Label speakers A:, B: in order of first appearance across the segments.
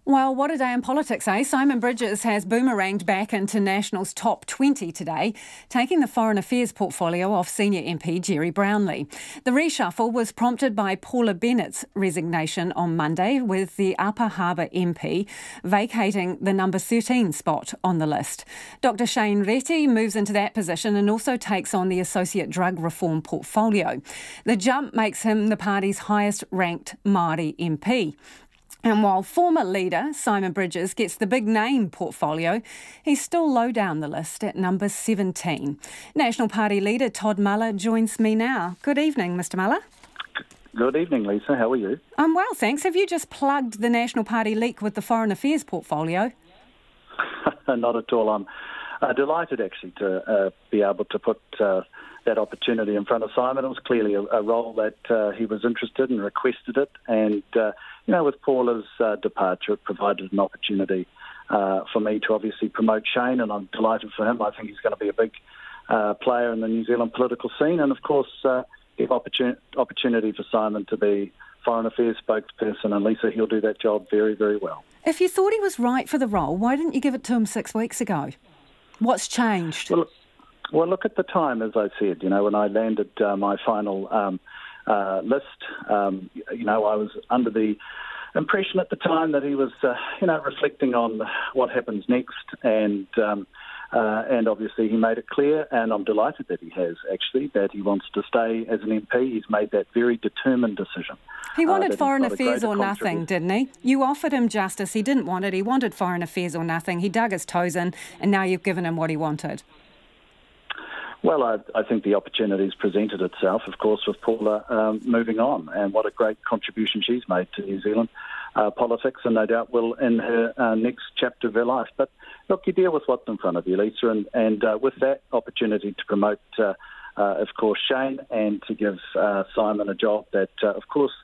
A: Well, what a day in politics, eh? Simon Bridges has boomeranged back into National's top 20 today, taking the foreign affairs portfolio off senior MP Gerry Brownlee. The reshuffle was prompted by Paula Bennett's resignation on Monday, with the Upper Harbour MP vacating the number 13 spot on the list. Dr Shane Reti moves into that position and also takes on the Associate Drug Reform portfolio. The jump makes him the party's highest-ranked Māori MP. And while former leader Simon Bridges gets the big name portfolio, he's still low down the list at number 17. National Party leader Todd Muller joins me now. Good evening, Mr Muller.
B: Good evening, Lisa. How are you?
A: I'm well, thanks. Have you just plugged the National Party leak with the Foreign Affairs portfolio?
B: Not at all. I'm delighted, actually, to be able to put that opportunity in front of Simon. It was clearly a role that he was interested in, requested it, and with Paula's departure, it provided an opportunity for me to obviously promote Shane, and I'm delighted for him. I think he's going to be a big player in the New Zealand political scene, and of course, give opportunity for Simon to be Foreign Affairs spokesperson, and Lisa, he'll do that job very, very well.
A: If you thought he was right for the role, why didn't you give it to him 6 weeks ago? What's changed?
B: Well, look, at the time, as I said, when I landed my final list, I was under the impression at the time that he was, reflecting on what happens next, and obviously he made it clear, and I'm delighted that he has, actually, that he wants to stay as an MP. He's made that very determined decision.
A: He wanted Foreign Affairs or nothing, didn't he? You offered him justice. He didn't want it. He wanted Foreign Affairs or nothing. He dug his toes in, and now you've given him what he wanted.
B: Well, I think the opportunity's presented itself, of course, with Paula moving on, and what a great contribution she's made to New Zealand politics, and no doubt will in her next chapter of her life. But look, you deal with what's in front of you, Lisa, and with that opportunity to promote, of course, Shane, and to give Simon a job that, of course,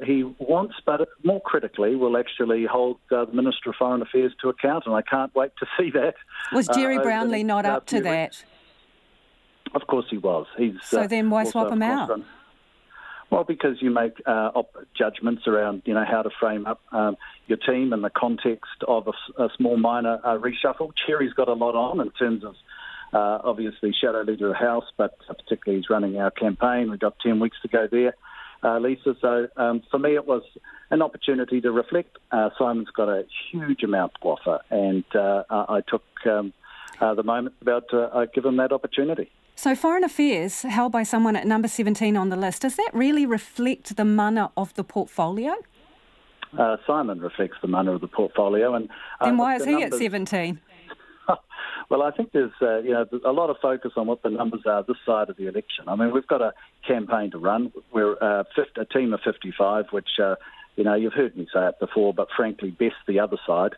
B: he wants, but more critically, will actually hold the Minister of Foreign Affairs to account, and I can't wait to see that.
A: Was Gerry Brownlee not up to that?
B: Of course he was.
A: So then why swap him out?
B: Well, because you make judgments around, how to frame up your team in the context of a small minor reshuffle. Gerry's got a lot on in terms of, obviously, shadow leader of the House, but particularly he's running our campaign. We've got 10 weeks to go there, Lisa. So for me, it was an opportunity to reflect. Simon's got a huge amount to offer, and I took the moment about to give him that opportunity.
A: So Foreign Affairs, held by someone at number 17 on the list, does that really reflect the mana of the portfolio?
B: Simon reflects the mana of the portfolio. And
A: then why is he at 17?
B: Well, I think there's a lot of focus on what the numbers are this side of the election. I mean, we've got a campaign to run. We're a team of 55, which... you've heard me say it before, but frankly, best the other side.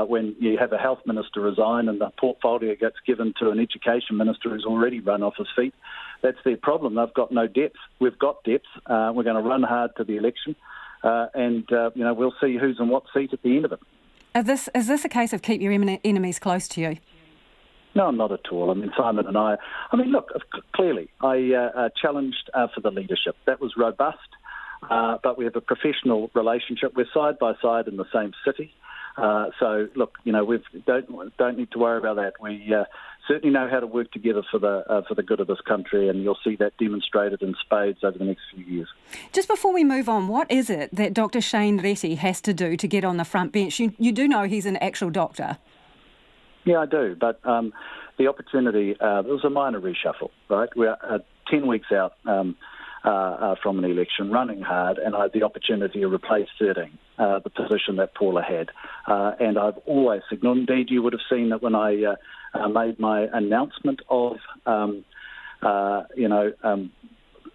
B: When you have a health minister resign and the portfolio gets given to an education minister who's already run off his feet, that's their problem. They've got no depth. We've got depth. We're going to run hard to the election, and we'll see who's in what seat at the end of it.
A: Is this a case of keep your enemies close to you?
B: No, not at all. I mean, Simon and I mean, look, clearly, I challenged for the leadership. That was robust. But we have a professional relationship. We're side by side in the same city. So, look, we don't need to worry about that. We certainly know how to work together for the good of this country, and you'll see that demonstrated in spades over the next few years. Just
A: before we move on, what is it that Dr Shane Reti has to do to get on the front bench? You do know he's an actual doctor.
B: Yeah, I do. But the opportunity, it was a minor reshuffle, right? We're 10 weeks out from an election, running hard, and I had the opportunity to replace 13, the position that Paula had. And I've always signalled, indeed you would have seen that when I made my announcement of,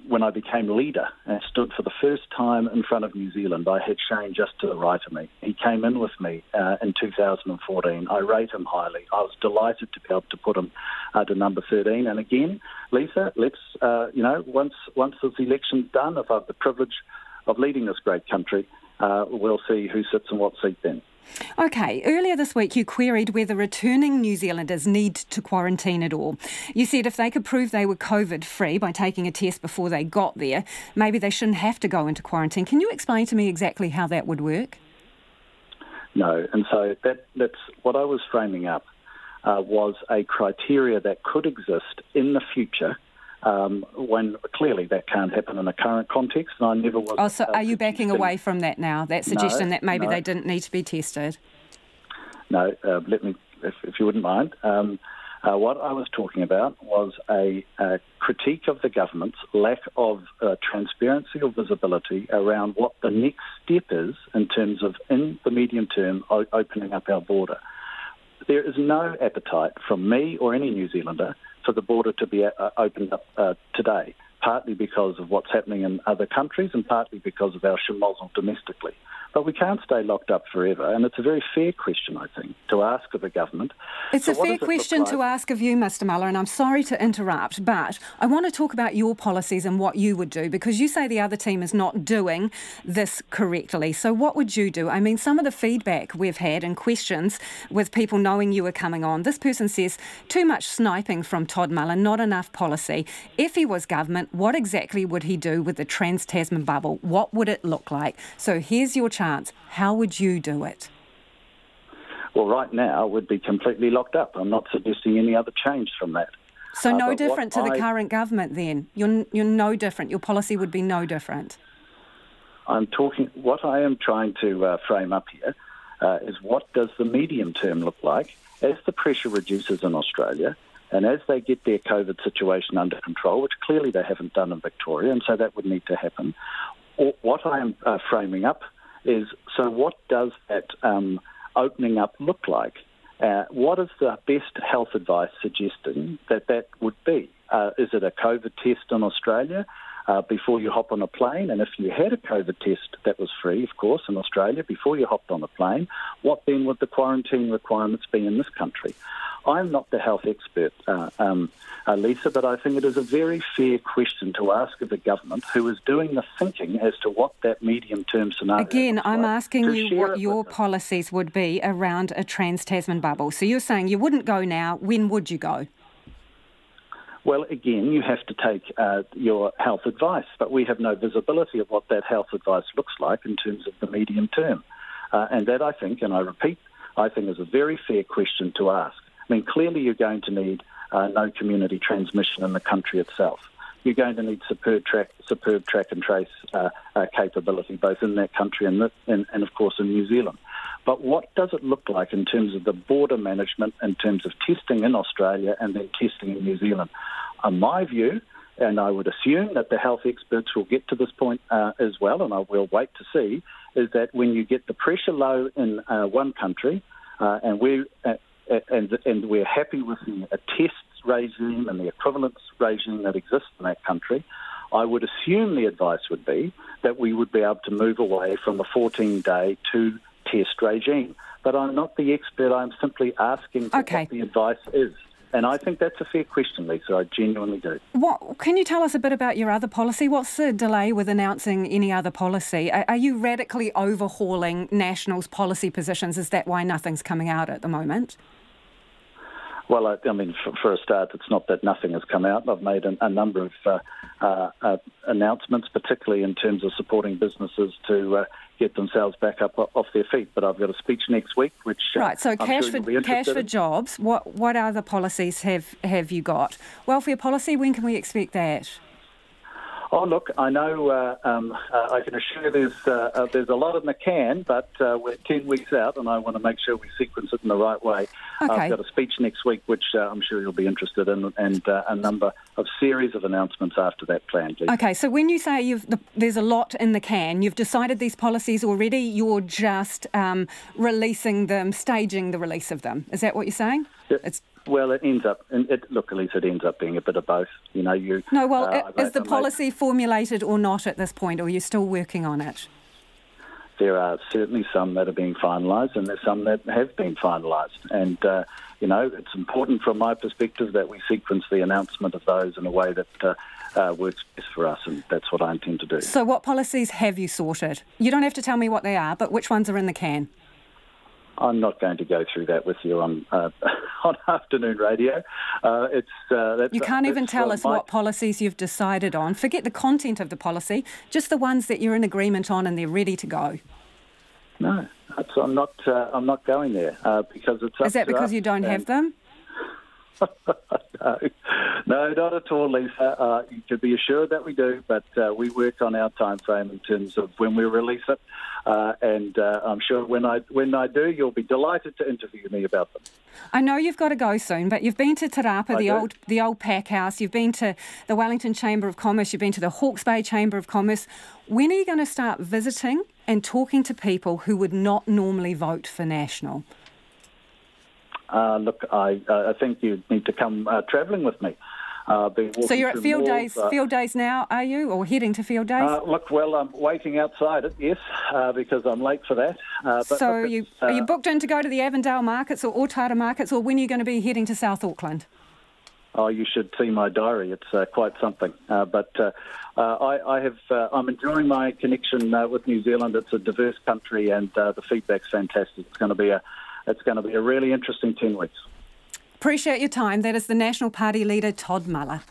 B: when I became leader and stood for the first time in front of New Zealand, I had Shane just to the right of me. He came in with me in 2014. I rate him highly. I was delighted to be able to put him to number 13. And again, Lisa, let's, once this election's done, if I have the privilege of leading this great country, we'll see who sits in what seat then.
A: OK, earlier this week you queried whether returning New Zealanders need to quarantine at all. You said if they could prove they were COVID-free by taking a test before they got there, maybe they shouldn't have to go into quarantine. Can you explain to me exactly how that would work?
B: No. And so that's what I was framing up was a criteria that could exist in the future when clearly that can't happen in a current context. And I never was.
A: Oh, so are you backing away from that now, that suggestion that maybe they didn't need to be tested?
B: No, let me, if you wouldn't mind. What I was talking about was a critique of the government's lack of transparency or visibility around what the next step is in terms of, in the medium term, opening up our border. There is no appetite from me or any New Zealander for the border to be opened up today, partly because of what's happening in other countries and partly because of our schmozzle domestically. But we can't stay locked up forever, and it's a very fair question, I think, to ask of the government.
A: It's a fair question to ask of you, Mr Muller, and I'm sorry to interrupt, but I want to talk about your policies and what you would do, because you say the other team is not doing this correctly. So what would you do? I mean, some of the feedback we've had and questions with people knowing you were coming on, this person says, too much sniping from Todd Muller, not enough policy. If he was government, what exactly would he do with the Trans-Tasman bubble? What would it look like? So here's your chance. How would you do it?
B: Well, right now we'd be completely locked up. I'm not suggesting any other change from that.
A: So no different to the current government then? You're no different. Your policy would be no different.
B: What I am trying to frame up here is what does the medium term look like as the pressure reduces in Australia and as they get their COVID situation under control, which clearly they haven't done in Victoria, and so that would need to happen. What I am framing up is, so what does that opening up look like? What is the best health advice suggesting that would be? Is it a COVID test in Australia before you hop on a plane? And if you had a COVID test that was free, of course, in Australia before you hopped on a plane, what then would the quarantine requirements be in this country? I'm not the health expert, Lisa, but I think it is a very fair question to ask of the government, who is doing the thinking as to what that medium-term scenario
A: Again, I'm asking you what your
B: them.
A: policies would be around a Trans-Tasman bubble. So you're saying you wouldn't go now. When would you go?
B: Well, again, you have to take your health advice, but we have no visibility of what that health advice looks like in terms of the medium term. And that, I think, and I repeat, I think is a very fair question to ask. I mean, clearly you're going to need no community transmission in the country itself. You're going to need superb track and trace capability, both in that country and of course, in New Zealand. But what does it look like in terms of the border management, in terms of testing in Australia and then testing in New Zealand? In my view, and I would assume that the health experts will get to this point as well, and I will wait to see, is that when you get the pressure low in one country and we're happy with the test regime and the equivalence regime that exists in that country, I would assume the advice would be that we would be able to move away from a 14-day two-test regime. But I'm not the expert. I'm simply asking for what the advice is. And I think that's a fair question, Lisa. I genuinely do.
A: Can you tell us a bit about your other policy? What's the delay with announcing any other policy? Are you radically overhauling National's policy positions? Is that why nothing's coming out at the moment?
B: Well, I mean, for a start, it's not that nothing has come out. I've made a number of announcements, particularly in terms of supporting businesses to get themselves back up off their feet. But I've got a speech next week, which
A: right. So
B: cash
A: for jobs. What other policies have you got? Welfare policy. When can we expect that?
B: Oh, look, I know I can assure there's a lot in the can, but we're 10 weeks out and I want to make sure we sequence it in the right way.
A: Okay.
B: I've got a speech next week, which I'm sure you'll be interested in, and a number of series of announcements after that plan, please.
A: Okay, so when you say there's a lot in the can, you've decided these policies already, you're just releasing them, staging the release of them. Is that what you're saying?
B: Yeah. Well, it ends up, look, Elise, it ends up being a bit of both. You know,
A: No, well, is the policy formulated or not at this point, or are you still working on it?
B: There are certainly some that are being finalised, and there's some that have been finalised. And, you know, it's important from my perspective that we sequence the announcement of those in a way that works best for us, and that's what I intend to do. So
A: what policies have you sorted? You don't have to tell me what they are, but which ones are in the can?
B: I'm not going to go through that with you on afternoon radio.
A: You can't even tell us what policies you've decided on. Forget the content of the policy, just the ones that you're in agreement on and they're ready to go.
B: No, So I'm not going there because it's.
A: Is that because you don't have them?
B: No, not at all, Lisa. You can be assured that we do, but we work on our time frame in terms of when we release it, and I'm sure when I do, you'll be delighted to interview me about them.
A: I know you've got to go soon, but you've been to Te Rapa, the old pack house. You've been to the Wellington Chamber of Commerce. You've been to the Hawke's Bay Chamber of Commerce. When are you going to start visiting and talking to people who would not normally vote for National?
B: Look, I think you need to come travelling with me.
A: So you're at field days now, are you, or heading to field days?
B: Look, well, I'm waiting outside it, yes, because I'm late for that.
A: Are you booked in to go to the Avondale markets or Otara markets, or when are you going to be heading to South Auckland?
B: Oh, you should see my diary. It's quite something. I'm enjoying my connection with New Zealand. It's a diverse country, and the feedback's fantastic. It's going to be a really interesting 10 weeks.
A: Appreciate your time. That is the National Party leader, Todd Muller.